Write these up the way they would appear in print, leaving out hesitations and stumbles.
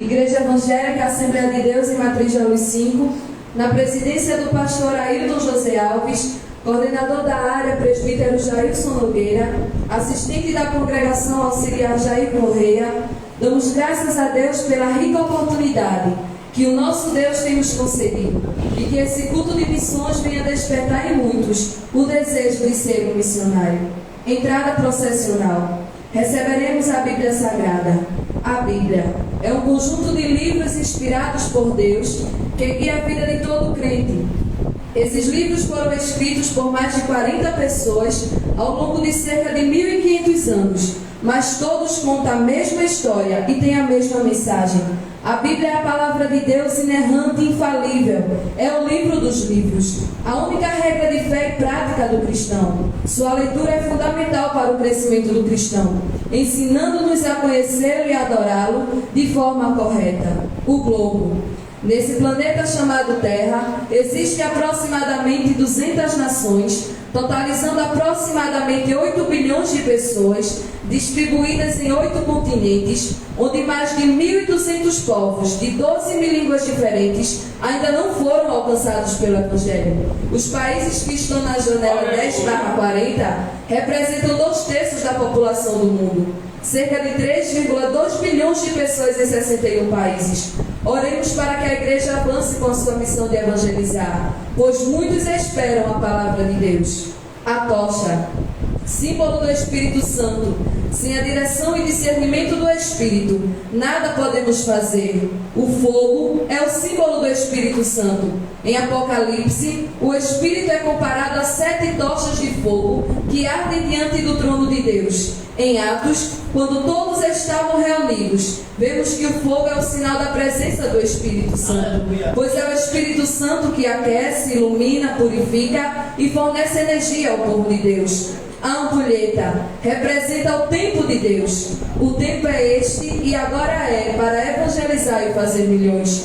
Igreja Evangélica Assembleia de Deus em Matriz de Luz 5, na presidência do pastor Ailton José Alves, coordenador da área presbítero Jailson Nogueira, assistente da congregação auxiliar Jair Correia, damos graças a Deus pela rica oportunidade que o nosso Deus tem nos concedido e que esse culto de missões venha despertar em muitos o desejo de ser um missionário. Entrada processional. Receberemos a Bíblia Sagrada. A Bíblia é um conjunto de livros inspirados por Deus que guia a vida de todo crente. Esses livros foram escritos por mais de 40 pessoas ao longo de cerca de 1.500 anos, mas todos contam a mesma história e têm a mesma mensagem. A Bíblia é a palavra de Deus inerrante e infalível. É o livro dos livros, a única regra de fé e prática do cristão. Sua leitura é fundamental para o crescimento do cristão, ensinando-nos a conhecê-lo e adorá-lo de forma correta. O globo. Nesse planeta chamado Terra, existem aproximadamente 200 nações, totalizando aproximadamente 8 bilhões de pessoas, distribuídas em 8 continentes, onde mais de 1.200 povos de 12 mil línguas diferentes ainda não foram alcançados pelo Evangelho. Os países que estão na janela 10/40 representam 2/3 da população do mundo, cerca de 3,2 bilhões de pessoas em 61 países. Oremos para que a igreja avance com a sua missão de evangelizar, pois muitos esperam a palavra de Deus. A tocha, símbolo do Espírito Santo. Sem a direção e discernimento do Espírito, nada podemos fazer. O fogo é o símbolo do Espírito Santo. Em Apocalipse, o Espírito é comparado a 7 tochas de fogo que ardem diante do trono de Deus. Em Atos, quando todos estavam reunidos, vemos que o fogo é o sinal da presença do Espírito Santo, pois é o Espírito Santo que aquece, ilumina, purifica e fornece energia ao povo de Deus. A ampulheta representa o tempo de Deus. O tempo é este e agora é para evangelizar e fazer milhões.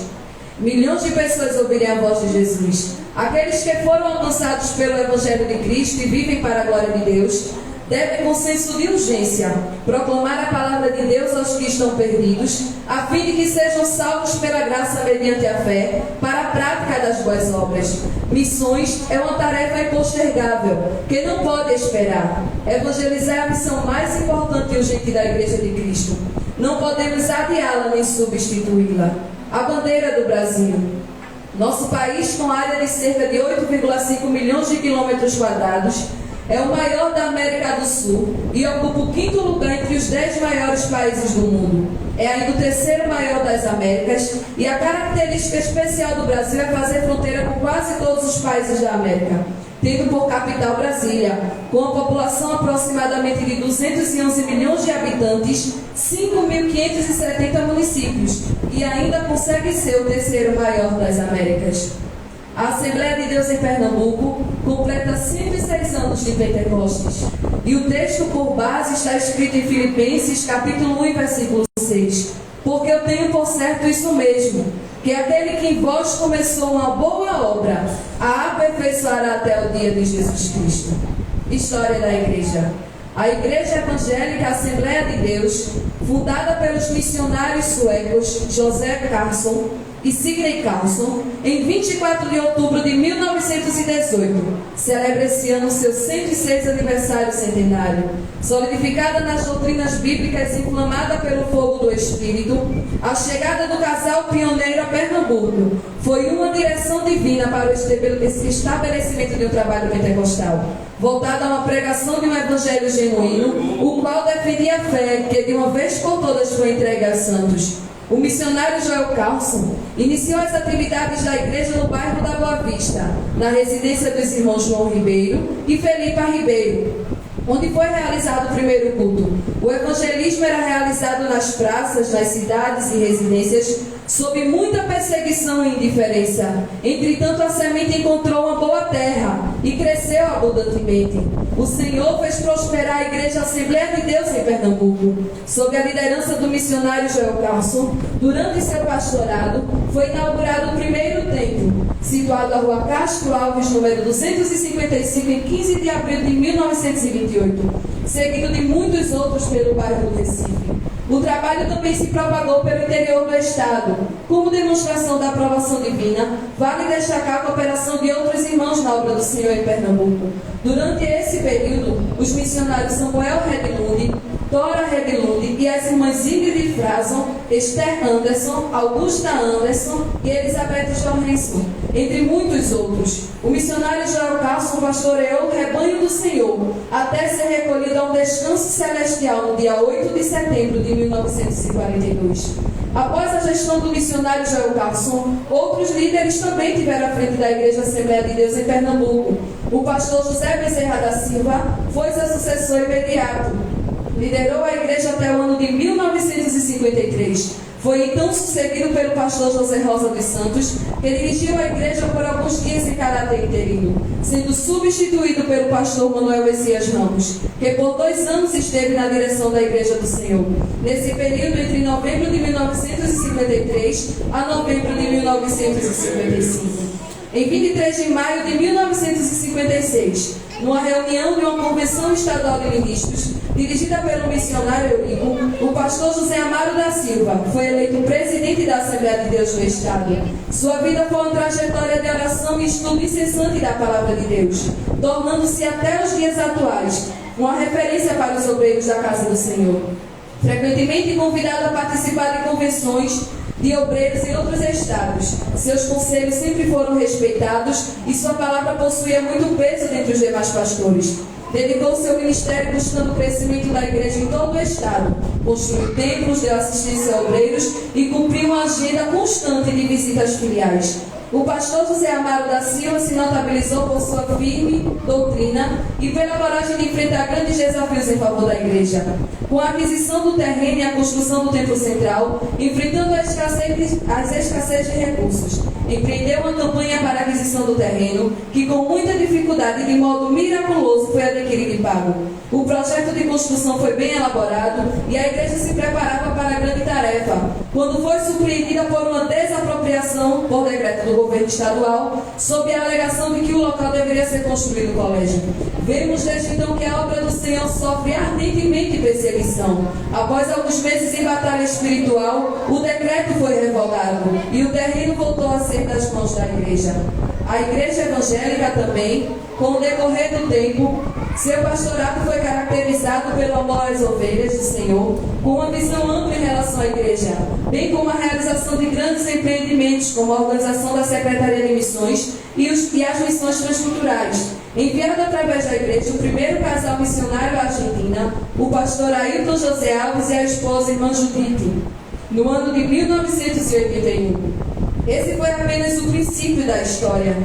Milhões de pessoas ouvirem a voz de Jesus. Aqueles que foram alcançados pelo Evangelho de Cristo e vivem para a glória de Deus devem, com senso de urgência, proclamar a palavra de Deus aos que estão perdidos, a fim de que sejam salvos pela graça mediante a fé, para a prática das boas obras. Missões é uma tarefa impostergável, que não pode esperar. Evangelizar é a missão mais importante e urgente da Igreja de Cristo. Não podemos adiá-la nem substituí-la. A bandeira do Brasil. Nosso país, com área de cerca de 8,5 milhões de quilômetros quadrados, é o maior da América do Sul e ocupa o 5º lugar entre os 10 maiores países do mundo. É ainda o 3º maior das Américas e a característica especial do Brasil é fazer fronteira com quase todos os países da América, tendo por capital Brasília, com a população aproximadamente de 211 milhões de habitantes, 5.570 municípios e ainda consegue ser o 3º maior das Américas. A Assembleia de Deus em Pernambuco completa 106 anos de Pentecostes. E o texto por base está escrito em Filipenses, capítulo 1, versículo 6. Porque eu tenho por certo isso mesmo, que aquele que em vós começou uma boa obra, a aperfeiçoará até o dia de Jesus Cristo. História da Igreja. A Igreja Evangélica Assembleia de Deus, fundada pelos missionários suecos José Carlson e Signe Carlson, em 24 de outubro de 1918, celebra esse ano seu 106 aniversário centenário. Solidificada nas doutrinas bíblicas, inflamada pelo fogo do Espírito, a chegada do casal pioneiro a Pernambuco foi uma direção divina para o estabelecimento de um trabalho pentecostal, voltado a uma pregação de um evangelho genuíno, o qual defendia a fé que de uma vez por todas foi entregue aos santos. O missionário Joel Carlson iniciou as atividades da igreja no bairro da Boa Vista, na residência dos irmãos João Ribeiro e Felipe Ribeiro, onde foi realizado o primeiro culto. O evangelismo era realizado nas praças, nas cidades e residências, sob muita perseguição e indiferença. Entretanto, a semente encontrou uma boa terra e cresceu abundantemente. O Senhor fez prosperar a Igreja Assembleia de Deus em Pernambuco. Sob a liderança do missionário Joel Carlson, durante seu pastorado, foi inaugurado o primeiro templo, situado na rua Castro Alves, número 255, em 15 de abril de 1928, seguido de muitos outros pelo bairro do Recife. O trabalho também se propagou pelo interior do estado. Como demonstração da aprovação divina, vale destacar a cooperação de outros irmãos na obra do Senhor em Pernambuco. Durante esse período, os missionários Samuel Redlund, Dora Redlund e as irmãs Ingrid Frason, Esther Anderson, Augusta Anderson e Elizabeth Johansson, entre muitos outros. O missionário Joel Carlson pastoreou o rebanho do Senhor até ser recolhido a um descanso celestial no dia 8 de setembro de 1942. Após a gestão do missionário Joel Carlson, outros líderes também tiveram à frente da Igreja Assembleia de Deus em Pernambuco. O pastor José Bezerra da Silva foi seu sucessor imediato. Liderou a igreja até o ano de 1953. Foi então sucedido pelo pastor José Rosa dos Santos, que dirigiu a igreja por alguns dias em caráter interino, sendo substituído pelo pastor Manuel Messias Ramos, que por 2 anos esteve na direção da Igreja do Senhor. Nesse período, entre novembro de 1953 a novembro de 1955. Em 23 de maio de 1956, numa reunião de uma convenção estadual de ministros, dirigida pelo missionário Eurico, o pastor José Amaro da Silva foi eleito presidente da Assembleia de Deus do Estado. Sua vida foi uma trajetória de oração e estudo incessante da Palavra de Deus, tornando-se até os dias atuais uma referência para os obreiros da Casa do Senhor. Frequentemente convidado a participar de convenções de obreiros em outros estados, seus conselhos sempre foram respeitados e sua palavra possuía muito peso dentre os demais pastores. Dedicou seu ministério buscando o crescimento da igreja em todo o estado, construiu templos, deu assistência a obreiros e cumpriu uma agenda constante de visitas filiais. O pastor José Amaro da Silva se notabilizou por sua firme doutrina e pela coragem de enfrentar grandes desafios em favor da igreja. Com a aquisição do terreno e a construção do templo central, enfrentando as escassez de recursos, empreendeu uma campanha para a aquisição do terreno, que com muita dificuldade e de modo miraculoso foi adquirido e pago. O projeto de construção foi bem elaborado e a igreja se preparava para a grande tarefa, quando foi surpreendida por uma desapropriação por decreto do governo estadual, sob a alegação de que o local deveria ser construído o colégio. Vemos desde então que a obra do Senhor sofre ardentemente perseguição. Após alguns meses em batalha espiritual, o decreto foi revogado e o terreno voltou a ser das mãos da igreja. A igreja evangélica também, com o decorrer do tempo, seu pastorado foi caracterizado pelo amor às ovelhas do Senhor, com uma visão ampla em relação à igreja, bem como a realização de grandes empreendimentos, como a organização da Secretaria de Missões e as missões transculturais. Enviado através da igreja o primeiro casal missionário à Argentina, o pastor Ailton José Alves e a esposa irmã Judite, no ano de 1981. Esse foi apenas o princípio da história,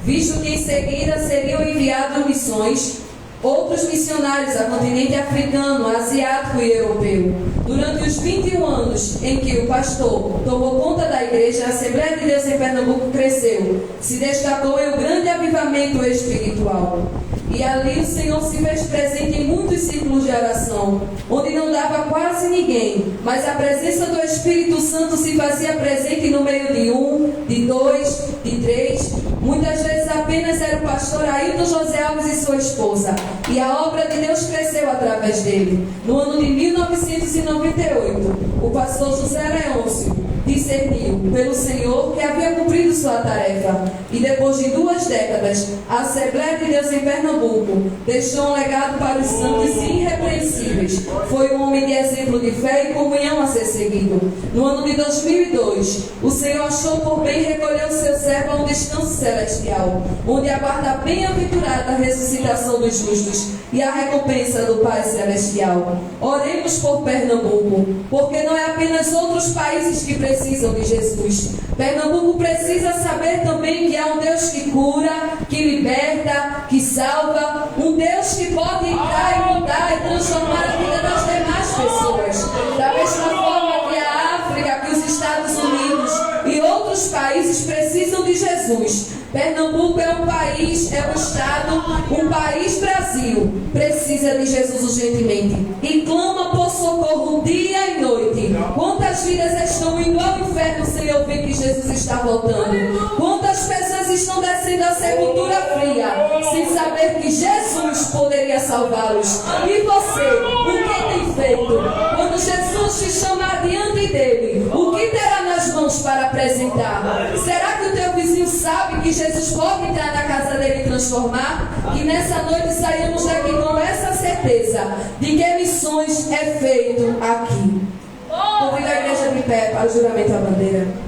visto que em seguida seriam enviados missões, outros missionários a continente africano, asiático e europeu. Durante os 21 anos em que o pastor tomou conta da igreja, a Assembleia de Deus em Pernambuco cresceu, se destacou em um grande avivamento espiritual. E ali o Senhor se fez presente em muitos círculos de oração, onde não dava quase ninguém, mas a presença do Espírito Santo se fazia presente no meio de 1, de 2, de 3. Muitas vezes apenas era o pastor Ailton José Alves e sua esposa, e a obra de Deus cresceu através dele. No ano de 1998, o pastor José Leôncio discerniu pelo Senhor que havia cumprido sua tarefa, e depois de 2 décadas, a Assembleia de Deus em Pernambuco deixou um legado para os santos irrepreensíveis. Foi um homem de exemplo de fé e comunhão a ser seguido. No ano de 2002, o Senhor achou por bem recolher o seu servo a um descanso celestial, onde aguarda a bem-aventurada ressuscitação dos justos e a recompensa do Pai Celestial. Oremos por Pernambuco, porque não é apenas outros países que precisam de Jesus. Pernambuco precisa saber também que há um Deus que cura, que liberta, que salva, um Deus que pode entrar e mudar e transformar a vida das demais pessoas. Da mesma forma que a África, que os Estados Unidos e outros países precisam de Jesus. Pernambuco é um país, é um estado, um país Brasil, precisa de Jesus urgentemente e clama por socorro dia e noite. Quantas vidas estão indo ao inferno sem ouvir que Jesus está voltando? Quantas pessoas estão descendo a sepultura fria sem saber que Jesus poderia salvá-los? E você, o que tem feito. Quando Jesus te chamar diante dele, o que terá nas mãos para apresentar? Será que o teu vizinho sabe que Jesus pode entrar na casa dele e transformar? Que nessa noite saímos daqui com essa certeza de que missões é feito aqui. Convido a igreja de pé para o juramento à bandeira.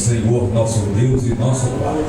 Senhor, nosso Deus e nosso Pai.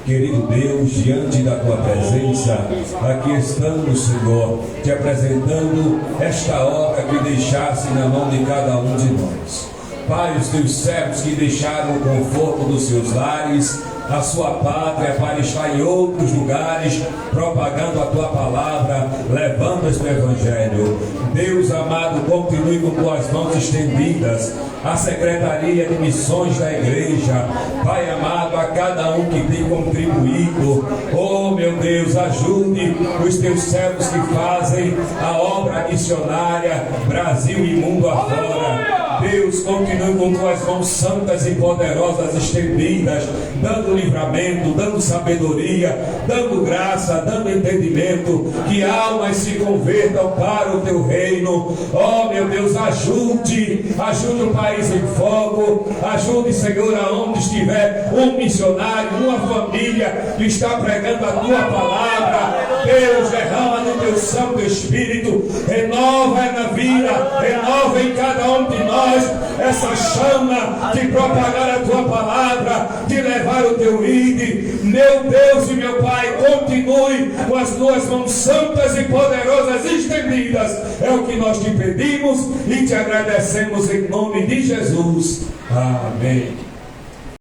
Querido Deus, diante da Tua presença, aqui estamos, Senhor, te apresentando esta obra que deixasse na mão de cada um de nós. Pai, os Teus servos que deixaram o conforto dos seus lares, a sua pátria para estar em outros lugares, propagando a tua palavra, levando este evangelho. Deus amado, continue com tuas mãos estendidas, a Secretaria de Missões da Igreja, Pai amado, a cada um que tem contribuído. Oh meu Deus, ajude os teus servos que fazem a obra missionária Brasil e mundo afora. Deus, continue com tuas mãos santas e poderosas estendidas, dando livramento, dando sabedoria, dando graça, dando entendimento, que almas se convertam para o teu reino. Oh meu Deus, ajude o país em foco, ajude, Senhor, aonde estiver um missionário, uma família que está pregando a tua palavra. Deus, derrama no teu Santo Espírito, renova na vida, renova em cada um de nós essa chama de propagar a tua palavra, de levar o teu ID. Meu Deus e meu Pai, continue com as tuas mãos santas e poderosas estendidas. É o que nós te pedimos e te agradecemos em nome de Jesus. Amém.